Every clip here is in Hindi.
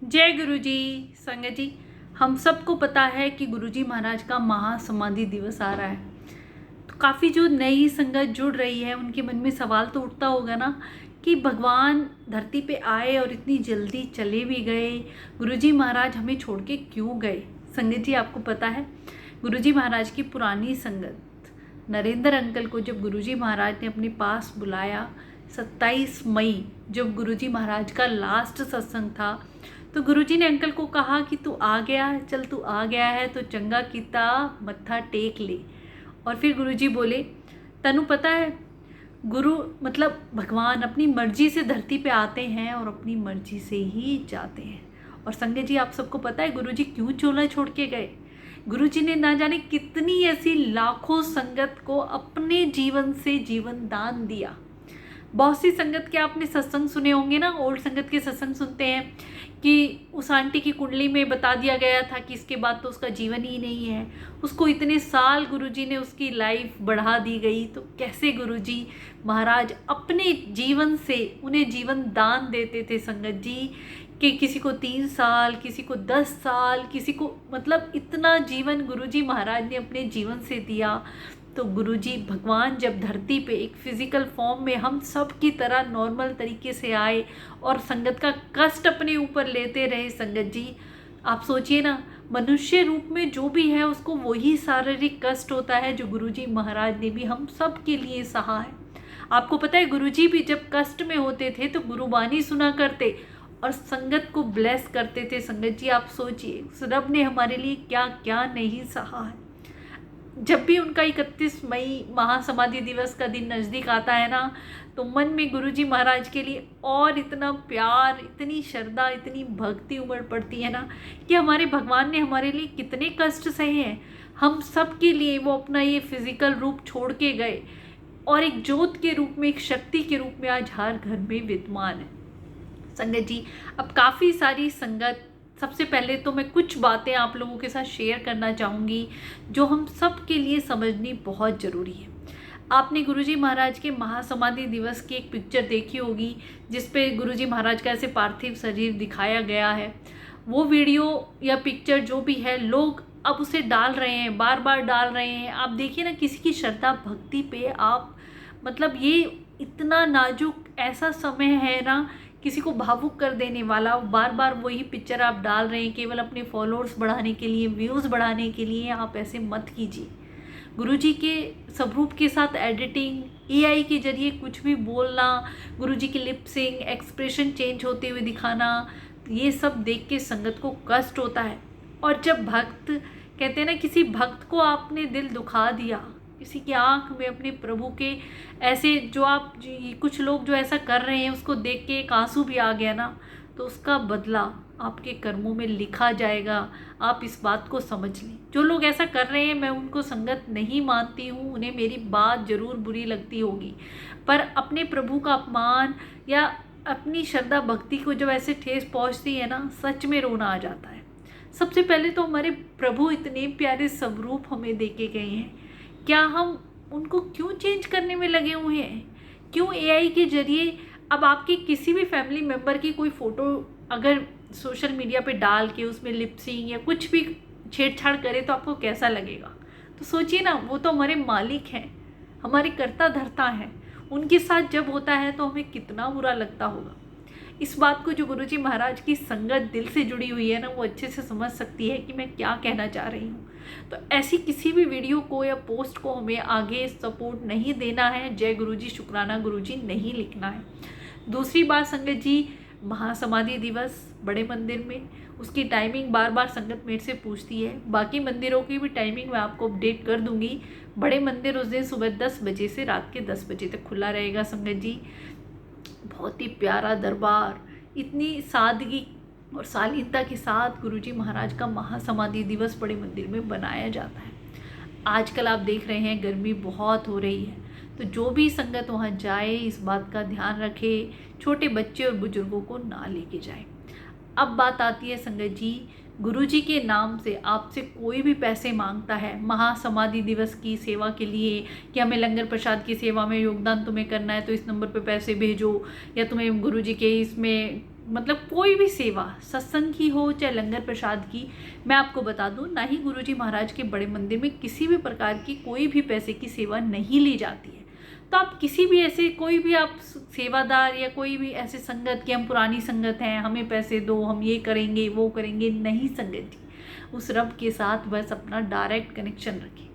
जय गुरु जी। संगत जी, हम सबको पता है कि गुरुजी महाराज का महासमाधि दिवस आ रहा है। तो काफ़ी जो नई संगत जुड़ रही है उनके मन में सवाल तो उठता होगा ना कि भगवान धरती पे आए और इतनी जल्दी चले भी गए, गुरुजी महाराज हमें छोड़ के क्यों गए। संगत जी, आपको पता है गुरुजी महाराज की पुरानी संगत नरेंद्र अंकल को जब गुरुजी महाराज ने अपने पास बुलाया 27 मई, जब गुरुजी महाराज का लास्ट सत्संग था, तो गुरुजी ने अंकल को कहा कि तू आ गया, चल तू आ गया है तो चंगा कीता, मत्था टेक ले। और फिर गुरुजी बोले, तनु पता है गुरु मतलब भगवान अपनी मर्जी से धरती पे आते हैं और अपनी मर्जी से ही जाते हैं। और संगत जी, आप सबको पता है गुरुजी क्यों चोला छोड़ के गए। गुरुजी ने ना जाने कितनी ऐसी लाखों संगत को अपने जीवन से जीवन दान दिया। बहुत सी संगत के आपने सत्संग सुने होंगे ना, ओल्ड संगत के सत्संग सुनते हैं कि उस आंटी की कुंडली में बता दिया गया था कि इसके बाद तो उसका जीवन ही नहीं है। उसको इतने साल गुरुजी ने उसकी लाइफ बढ़ा दी गई। तो कैसे गुरुजी महाराज अपने जीवन से उन्हें जीवन दान देते थे संगत जी, कि किसी को 3 साल, किसी को 10 साल, किसी को मतलब इतना जीवन गुरुजी महाराज ने अपने जीवन से दिया। तो गुरुजी भगवान जब धरती पे एक फिजिकल फॉर्म में हम सब की तरह नॉर्मल तरीके से आए और संगत का कष्ट अपने ऊपर लेते रहे। संगत जी, आप सोचिए ना, मनुष्य रूप में जो भी है उसको वही शारीरिक कष्ट होता है जो गुरुजी महाराज ने भी हम सब के लिए सहा है। आपको पता है गुरुजी भी जब कष्ट में होते थे तो गुरुबानी सुना करते और संगत को ब्लेस करते थे। संगत जी, आप सोचिए उस रब ने हमारे लिए क्या क्या नहीं सहा है। जब भी उनका 31 मई महासमाधि दिवस का दिन नज़दीक आता है ना, तो मन में गुरुजी महाराज के लिए और इतना प्यार, इतनी श्रद्धा, इतनी भक्ति उमड़ पड़ती है ना कि हमारे भगवान ने हमारे लिए कितने कष्ट सहे हैं। हम सब के लिए वो अपना ये फिजिकल रूप छोड़ के गए और एक ज्योत के रूप में, एक शक्ति के रूप में आज हर घर में विद्यमान है। संगत जी, अब काफ़ी सारी संगत, सबसे पहले तो मैं कुछ बातें आप लोगों के साथ शेयर करना चाहूँगी जो हम सब के लिए समझनी बहुत ज़रूरी है। आपने गुरुजी महाराज के महासमाधि दिवस की एक पिक्चर देखी होगी जिस पे गुरुजी महाराज का ऐसे पार्थिव शरीर दिखाया गया है। वो वीडियो या पिक्चर जो भी है, लोग अब उसे डाल रहे हैं, बार बार डाल रहे हैं। आप देखिए ना, किसी की श्रद्धा भक्ति पे आप मतलब ये इतना नाजुक ऐसा समय है ना, किसी को भावुक कर देने वाला, बार बार वही पिक्चर आप डाल रहे हैं केवल अपने फॉलोअर्स बढ़ाने के लिए, व्यूज़ बढ़ाने के लिए। आप ऐसे मत कीजिए। गुरुजी के स्वरूप के साथ एडिटिंग, एआई के जरिए कुछ भी बोलना, गुरुजी की लिप सिंग, एक्सप्रेशन चेंज होते हुए दिखाना, ये सब देख के संगत को कष्ट होता है। और जब भक्त कहते हैं ना, किसी भक्त को आपने दिल दुखा दिया, किसी की आंख में अपने प्रभु के ऐसे जो आप कुछ लोग जो ऐसा कर रहे हैं उसको देख के एक आंसू भी आ गया ना, तो उसका बदला आपके कर्मों में लिखा जाएगा। आप इस बात को समझ लें। जो लोग ऐसा कर रहे हैं, मैं उनको संगत नहीं मानती हूँ, उन्हें मेरी बात ज़रूर बुरी लगती होगी, पर अपने प्रभु का अपमान या अपनी श्रद्धा भक्ति को जब ऐसे ठेस पहुँचती है ना, सच में रोना आ जाता है। सबसे पहले तो हमारे प्रभु इतने प्यारे स्वरूप हमें दे के गए हैं, क्या हम उनको क्यों चेंज करने में लगे हुए हैं? क्यों एआई के जरिए अब आपके किसी भी फैमिली मेम्बर की कोई फ़ोटो अगर सोशल मीडिया पे डाल के उसमें लिपसिंग या कुछ भी छेड़छाड़ करे तो आपको कैसा लगेगा? तो सोचिए ना, वो तो हमारे मालिक हैं, हमारे कर्ता धर्ता हैं। उनके साथ जब होता है तो हमें कितना बुरा लगता होगा। इस बात को जो गुरुजी महाराज की संगत दिल से जुड़ी हुई है ना, वो अच्छे से समझ सकती है कि मैं क्या कहना चाह रही हूँ। तो ऐसी किसी भी वीडियो को या पोस्ट को हमें आगे सपोर्ट नहीं देना है। जय गुरुजी, शुक्राना गुरुजी नहीं लिखना है। दूसरी बात संगत जी, महासमाधि दिवस बड़े मंदिर में, उसकी टाइमिंग बार बार संगत मेरे से पूछती है। बाकी मंदिरों की भी टाइमिंग मैं आपको अपडेट कर दूंगी। बड़े मंदिर उस दिन सुबह 10 बजे से रात के 10 बजे तक खुला रहेगा। संगत जी, बहुत ही प्यारा दरबार, इतनी सादगी और शालीनता के साथ गुरुजी महाराज का महासमाधि दिवस बड़े मंदिर में बनाया जाता है। आजकल आप देख रहे हैं गर्मी बहुत हो रही है, तो जो भी संगत वहाँ जाए इस बात का ध्यान रखे, छोटे बच्चे और बुजुर्गों को ना लेके जाए। अब बात आती है संगत जी, गुरुजी के नाम से आपसे कोई भी पैसे मांगता है महासमाधि दिवस की सेवा के लिए, कि हमें लंगर प्रसाद की सेवा में योगदान तुम्हें करना है तो इस नंबर पे पैसे भेजो, या तुम्हें गुरुजी के इसमें मतलब कोई भी सेवा, सत्संग की हो चाहे लंगर प्रसाद की, मैं आपको बता दूं, ना ही गुरुजी महाराज के बड़े मंदिर में किसी भी प्रकार की कोई भी पैसे की सेवा नहीं ली जाती है। तो आप किसी भी ऐसे कोई भी आप सेवादार या कोई भी ऐसे संगत की हम पुरानी संगत हैं, हमें पैसे दो, हम ये करेंगे वो करेंगे, नहीं संगत जी। उस रब के साथ बस अपना डायरेक्ट कनेक्शन रखें,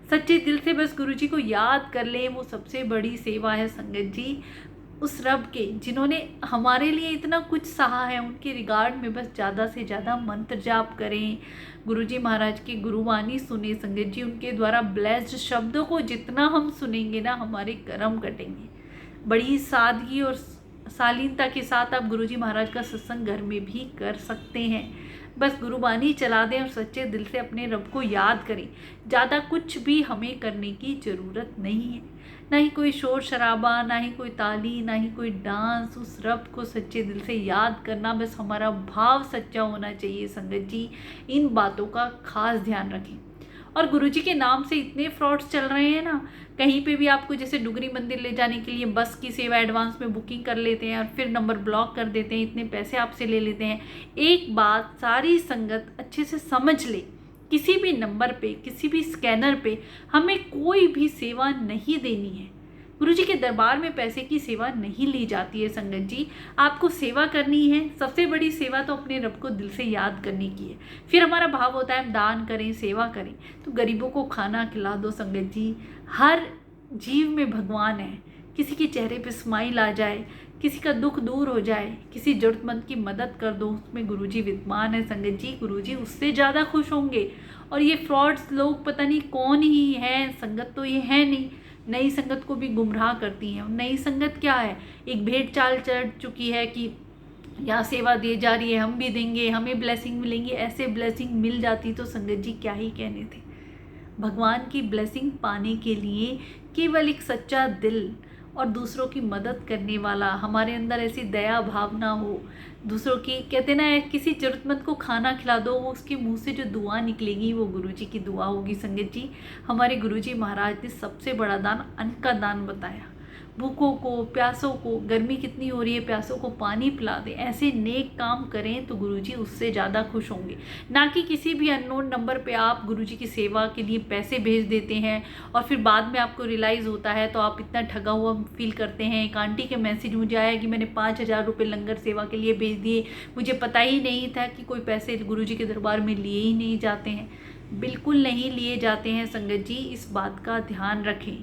सच्चे दिल से बस गुरुजी को याद कर लें, वो सबसे बड़ी सेवा है संगत जी। उस रब के जिन्होंने हमारे लिए इतना कुछ सहा है, उनके रिगार्ड में बस ज़्यादा से ज़्यादा मंत्र जाप करें, गुरुजी महाराज की गुरुवाणी सुने संगत जी। उनके द्वारा ब्लेस्ड शब्दों को जितना हम सुनेंगे ना, हमारे कर्म कटेंगे। बड़ी सादगी और शालीनता के साथ आप गुरुजी महाराज का सत्संग घर में भी कर सकते हैं। बस गुरुबानी चला दें और सच्चे दिल से अपने रब को याद करें। ज़्यादा कुछ भी हमें करने की ज़रूरत नहीं है, ना ही कोई शोर शराबा, ना ही कोई ताली, ना ही कोई डांस। उस रब को सच्चे दिल से याद करना, बस हमारा भाव सच्चा होना चाहिए संगत जी। इन बातों का खास ध्यान रखें। और गुरुजी के नाम से इतने फ्रॉड्स चल रहे हैं ना, कहीं पे भी आपको जैसे डुगरी मंदिर ले जाने के लिए बस की सेवा एडवांस में बुकिंग कर लेते हैं और फिर नंबर ब्लॉक कर देते हैं, इतने पैसे आपसे ले लेते हैं। एक बात सारी संगत अच्छे से समझ ले, किसी भी नंबर पे, किसी भी स्कैनर पे हमें कोई भी सेवा नहीं देनी है। गुरुजी के दरबार में पैसे की सेवा नहीं ली जाती है संगत जी। आपको सेवा करनी है, सबसे बड़ी सेवा तो अपने रब को दिल से याद करने की है। फिर हमारा भाव होता है हम दान करें, सेवा करें, तो गरीबों को खाना खिला दो संगत जी। हर जीव में भगवान है, किसी के चेहरे पे स्माइल आ जाए, किसी का दुख दूर हो जाए, किसी जरूरतमंद की मदद कर दो, उसमें गुरुजी विद्यमान है संगत जी। गुरुजी उससे ज़्यादा खुश होंगे। और ये फ्रॉड्स लोग पता नहीं कौन ही हैं, संगत तो ये है नहीं, नई संगत को भी गुमराह करती हैं। नई संगत क्या है, एक भेड़ चाल चढ़ चुकी है कि यहाँ सेवा दी जा रही है, हम भी देंगे, हमें ब्लेसिंग मिलेंगी। ऐसे ब्लेसिंग मिल जाती तो संगत जी क्या ही कहने थे। भगवान की ब्लेसिंग पाने के लिए केवल एक सच्चा दिल और दूसरों की मदद करने वाला, हमारे अंदर ऐसी दया भावना हो, दूसरों की, कहते ना, किसी जरूरतमंद को खाना खिला दो, वो उसके मुंह से जो दुआ निकलेगी वो गुरुजी की दुआ होगी संगत जी। हमारे गुरुजी महाराज ने सबसे बड़ा दान अन्न का दान बताया। भूखों को, प्यासों को, गर्मी कितनी हो रही है, प्यासों को पानी पिला दें। ऐसे नेक काम करें तो गुरुजी उससे ज़्यादा खुश होंगे। ना कि किसी भी अननोन नंबर पे आप गुरुजी की सेवा के लिए पैसे भेज देते हैं और फिर बाद में आपको रियलाइज़ होता है तो आप इतना ठगा हुआ फील करते हैं। एक आंटी के मैसेज मुझे आया कि मैंने 5,000 रुपये लंगर सेवा के लिए भेज दिए, मुझे पता ही नहीं था कि कोई पैसे गुरुजी के दरबार में लिए ही नहीं जाते हैं। बिल्कुल नहीं लिए जाते हैं संगत जी, इस बात का ध्यान रखें।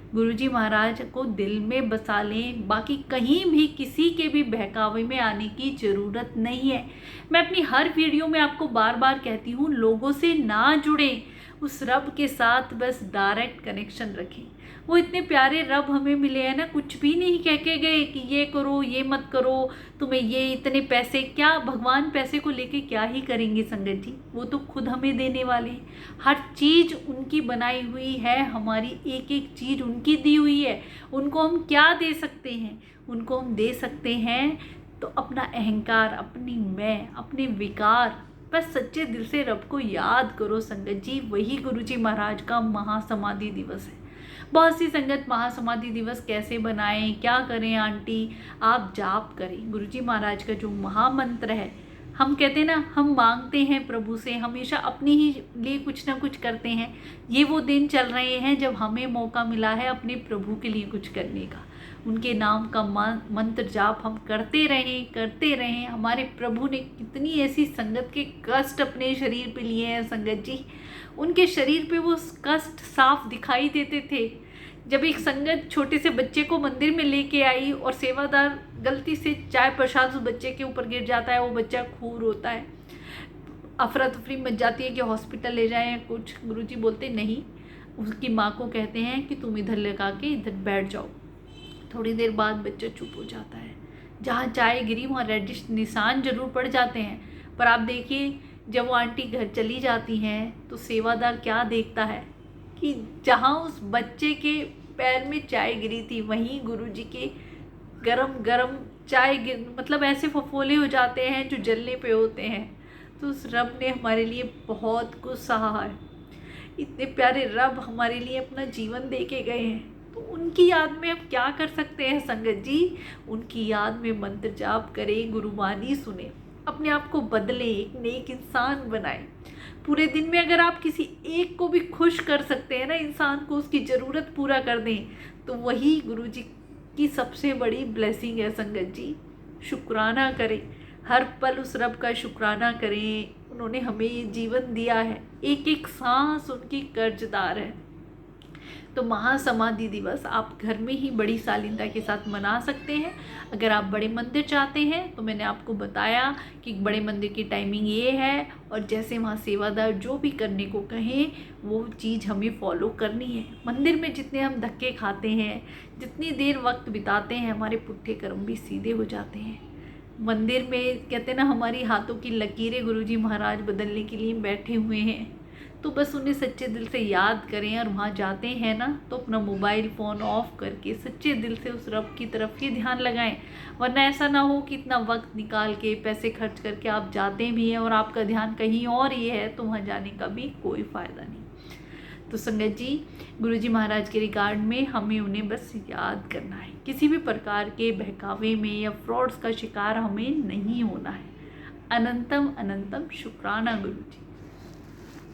गुरुजी महाराज को दिल में बसा लें, बाकी कहीं भी किसी के भी बहकावे में आने की ज़रूरत नहीं है। मैं अपनी हर वीडियो में आपको बार बार कहती हूँ, लोगों से ना जुड़ें, उस रब के साथ बस डायरेक्ट कनेक्शन रखें। वो इतने प्यारे रब हमें मिले हैं ना, कुछ भी नहीं कह के गए कि ये करो, ये मत करो, तुम्हें ये इतने पैसे, क्या भगवान पैसे को लेके क्या ही करेंगे संगत जी। वो तो खुद हमें देने वाले हैं। हर चीज़ उनकी बनाई हुई है, हमारी एक एक चीज़ उनकी दी हुई है। उनको हम क्या दे सकते हैं? उनको हम दे सकते हैं तो अपना अहंकार, अपनी मैं, अपने विकार। बस सच्चे दिल से रब को याद करो संगत जी। वही गुरुजी महाराज का महासमाधि दिवस है। बहुत सी संगत महासमाधि दिवस कैसे बनाएं, क्या करें आंटी, आप जाप करें। गुरुजी महाराज का जो महामंत्र है, हम कहते हैं ना, हम मांगते हैं प्रभु से, हमेशा अपने ही लिए कुछ ना कुछ करते हैं। ये वो दिन चल रहे हैं जब हमें मौका मिला है अपने प्रभु के लिए कुछ करने का। उनके नाम का मंत्र जाप हम करते रहें। हमारे प्रभु ने कितनी ऐसी संगत के कष्ट अपने शरीर पे लिए हैं संगत जी। उनके शरीर पे वो कष्ट साफ दिखाई देते थे। जब एक संगत छोटे से बच्चे को मंदिर में लेके आई और सेवादार गलती से चाय प्रसाद उस बच्चे के ऊपर गिर जाता है, वो बच्चा खूर होता है, अफरा तफरी मच जाती है कि हॉस्पिटल ले जाएं कुछ। गुरुजी बोलते नहीं, उसकी माँ को कहते हैं कि तुम इधर लगा के इधर बैठ जाओ। थोड़ी देर बाद बच्चा चुप हो जाता है। जहाँ चाय गिरी वहाँ रेडिश निशान जरूर पड़ जाते हैं, पर आप देखिए जब वो आंटी घर चली जाती हैं तो सेवादार क्या देखता है कि जहाँ उस बच्चे के पैर में चाय गिरी थी वहीं गुरुजी के गरम गरम चाय मतलब ऐसे फफोले हो जाते हैं जो जलने पे होते हैं। तो उस रब ने हमारे लिए बहुत कुछ सहा है। इतने प्यारे रब हमारे लिए अपना जीवन दे के गए हैं, तो उनकी याद में हम क्या कर सकते हैं संगत जी? उनकी याद में मंत्र जाप करें, गुरुवाणी सुने, अपने आप को बदलें, एक नेक इंसान बनाएं। पूरे दिन में अगर आप किसी एक को भी खुश कर सकते हैं ना, इंसान को उसकी ज़रूरत पूरा कर दें, तो वही गुरुजी की सबसे बड़ी ब्लेसिंग है संगत जी। शुक्राना करें, हर पल उस रब का शुक्राना करें, उन्होंने हमें ये जीवन दिया है, एक एक सांस उनकी कर्जदार है। तो महासमाधि दिवस आप घर में ही बड़ी शालीनता के साथ मना सकते हैं। अगर आप बड़े मंदिर चाहते हैं तो मैंने आपको बताया कि बड़े मंदिर की टाइमिंग ये है, और जैसे वहाँ सेवादार जो भी करने को कहें वो चीज़ हमें फॉलो करनी है। मंदिर में जितने हम धक्के खाते हैं, जितनी देर वक्त बिताते हैं, हमारे पुट्ठे कर्म भी सीधे हो जाते हैं। मंदिर में कहते हैं ना, हमारी हाथों की लकीरें गुरुजी महाराज बदलने के लिए बैठे हुए हैं। तो बस उन्हें सच्चे दिल से याद करें, और वहाँ जाते हैं ना तो अपना मोबाइल फ़ोन ऑफ करके सच्चे दिल से उस रब की तरफ ही ध्यान लगाएं। वरना ऐसा ना हो कि इतना वक्त निकाल के पैसे खर्च करके आप जाते भी हैं और आपका ध्यान कहीं और ही है, तो वहाँ जाने का भी कोई फ़ायदा नहीं। तो संगत जी, गुरुजी महाराज के रिगार्ड में हमें उन्हें बस याद करना है, किसी भी प्रकार के बहकावे में या फ्रॉड्स का शिकार हमें नहीं होना है। अनंतम अनंतम शुक्राना गुरुजी।